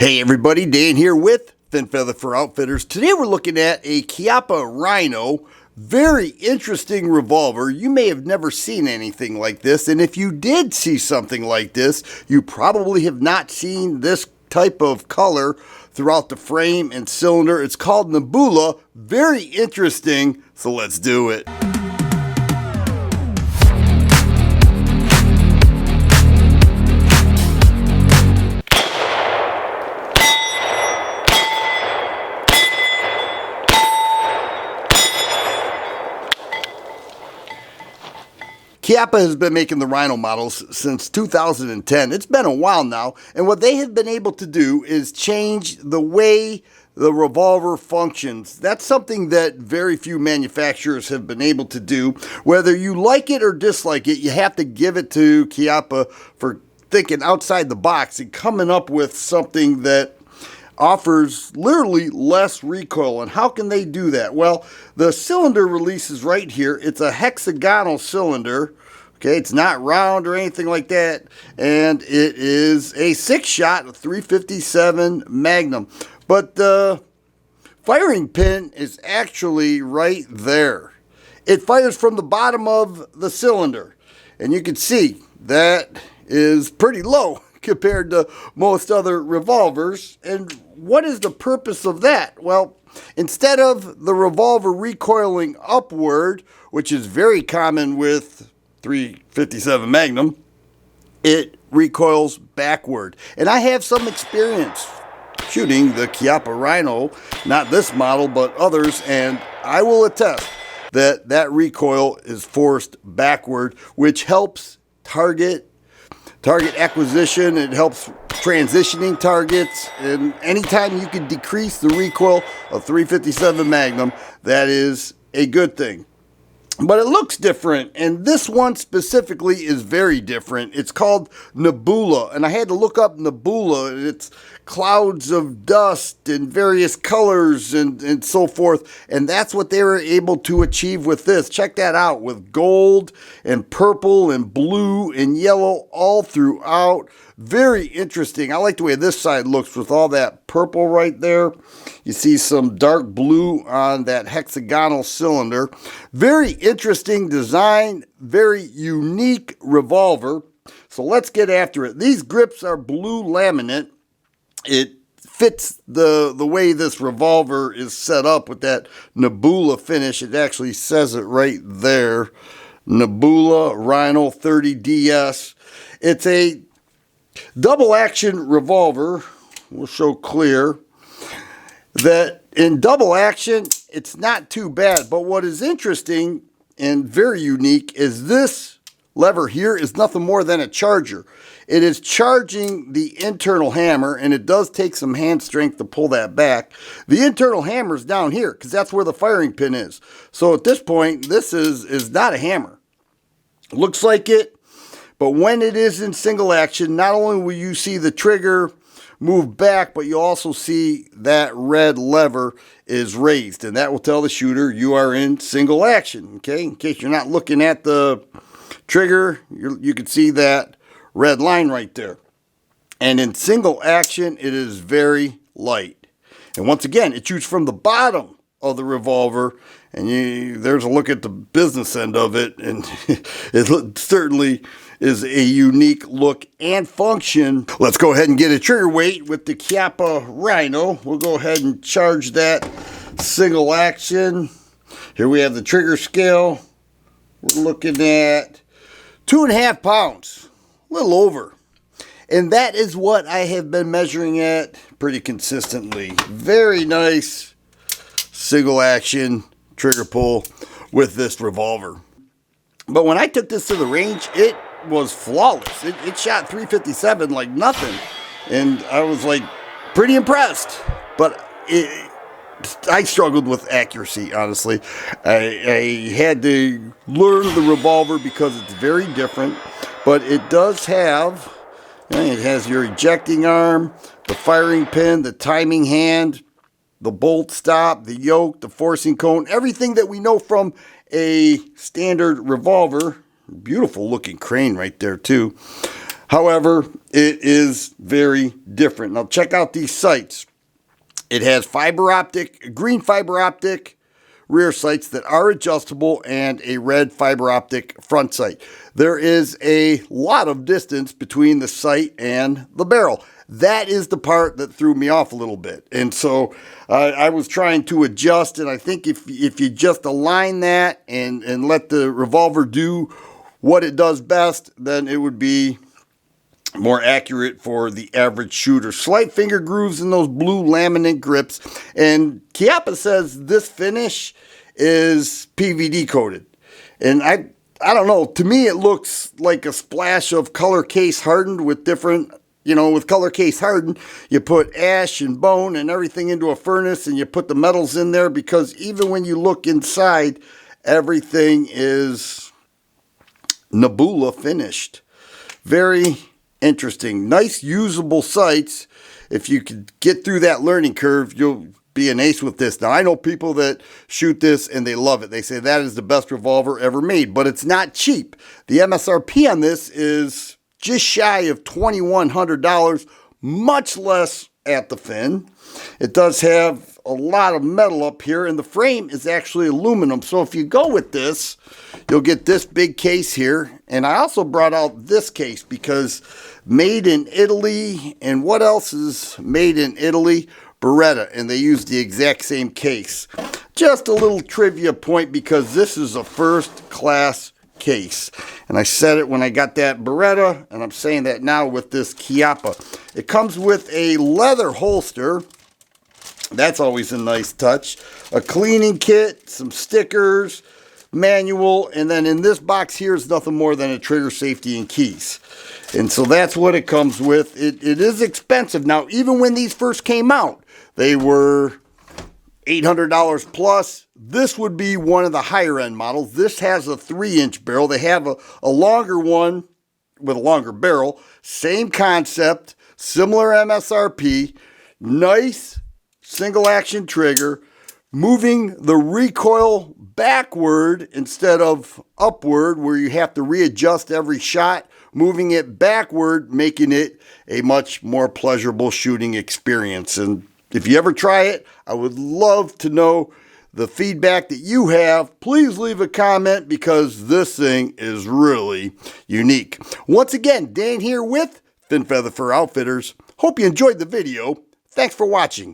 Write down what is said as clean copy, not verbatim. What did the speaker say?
Hey everybody, Dan here with Fin Feather for Outfitters. Today we're looking at a Chiappa Rhino. Very interesting revolver. You may have never seen anything like this, and if you did see something like this, you probably have not seen this type of color throughout the frame and cylinder. It's called Nebula. Very interesting, so let's do it. Chiappa has been making the Rhino models since 2010. It's been a while now, and what they have been able to do is change the way the revolver functions. That's something that very few manufacturers have been able to do. Whether you like it or dislike it, you have to give it to Chiappa for thinking outside the box and coming up with something that offers literally less recoil. And how can they do that? Well, the cylinder releases right here. It's a hexagonal cylinder. Okay, it's not round or anything like that. And it is a 6-shot 357 Magnum. But the firing pin is actually right there. It fires from the bottom of the cylinder. And you can see that is pretty low compared to most other revolvers. And what is the purpose of that? Well, instead of the revolver recoiling upward, which is very common with 357 Magnum, it recoils backward. And I have some experience shooting the Chiappa Rhino, not this model, but others, and I will attest that that recoil is forced backward, which helps target acquisition. It helps transitioning targets, and anytime you can decrease the recoil of 357 Magnum, that is a good thing. But it looks different, and this one specifically is very different. It's called Nebula, and I had to look up Nebula. It's clouds of dust in various colors and so forth, and that's what they were able to achieve with this. Check that out, with gold and purple and blue and yellow all throughout. Very interesting. I like the way this side looks with all that purple right there. You see some dark blue on that hexagonal cylinder. Very interesting design, very unique revolver. So let's get after it. These grips are blue laminate. It fits the way this revolver is set up with that Nebula finish. It actually says it right there. Nebula Rhino 30DS. It's a double action revolver. We'll show clear that in double action it's not too bad, but what is interesting and very unique is this lever here is nothing more than a charger. It is charging the internal hammer, and it does take some hand strength to pull that back. The internal hammer is down here because that's where the firing pin is. So at this point, this is not a hammer. Looks like it. But when it is in single action, not only will you see the trigger move back, but you also see that red lever is raised. And that will tell the shooter you are in single action. Okay, in case you're not looking at the trigger, you can see that red line right there. And in single action, it is very light. And once again, it shoots from the bottom of the revolver. And there's a look at the business end of it. And it certainly is a unique look and function. Let's go ahead and get a trigger weight with the Chiappa Rhino. We'll go ahead and charge that single action. Here we have the trigger scale. We're looking at 2.5 pounds, a little over. And that is what I have been measuring at pretty consistently. Very nice single action trigger pull with this revolver. But when I took this to the range, it was flawless. It shot 357 like nothing, and I was like pretty impressed. But I struggled with accuracy, honestly. I had to learn the revolver because it's very different, but it does have, it has your ejecting arm, the firing pin, the timing hand, the bolt stop, the yoke, the forcing cone, everything that we know from a standard revolver. Beautiful looking crane right there too. However, it is very different. Now check out these sights. It has green fiber optic rear sights that are adjustable and a red fiber optic front sight. There is a lot of distance between the sight and the barrel. That is the part that threw me off a little bit. And so I was trying to adjust, and I think if you just align that and let the revolver do what it does best, then it would be more accurate for the average shooter. Slight finger grooves in those blue laminate grips. And Chiappa says this finish is PVD coated. And I don't know, to me it looks like a splash of color case hardened with different, with color case hardened, you put ash and bone and everything into a furnace and you put the metals in there, because even when you look inside, everything is Nebula finished. Very interesting. Nice usable sights. If you could get through that learning curve, you'll be an ace with this. Now, I know people that shoot this and they love it. They say that is the best revolver ever made, but it's not cheap. The MSRP on this is just shy of $2,100, much less at the fin. It does have a lot of metal up here, and the frame is actually aluminum. So if you go with this, you'll get this big case here. And I also brought out this case because made in Italy. And what else is made in Italy? Beretta, and they use the exact same case. Just a little trivia point, because this is a first class case. And I said it when I got that Beretta, and I'm saying that now with this Chiappa. It comes with a leather holster. That's always a nice touch. A cleaning kit, some stickers, manual, and then in this box here is nothing more than a trigger safety and keys. And so that's what it comes with. It is expensive. Now, even when these first came out, they were $800 plus. This would be one of the higher end models. This has a 3-inch barrel. They have a longer one with a longer barrel. Same concept, similar MSRP, nice single action trigger, moving the recoil backward instead of upward, where you have to readjust every shot, moving it backward, making it a much more pleasurable shooting experience. And if you ever try it, I would love to know the feedback that you have. Please leave a comment, because this thing is really unique. Once again, Dan here with Fin Feather Fur Outfitters. Hope you enjoyed the video. Thanks for watching.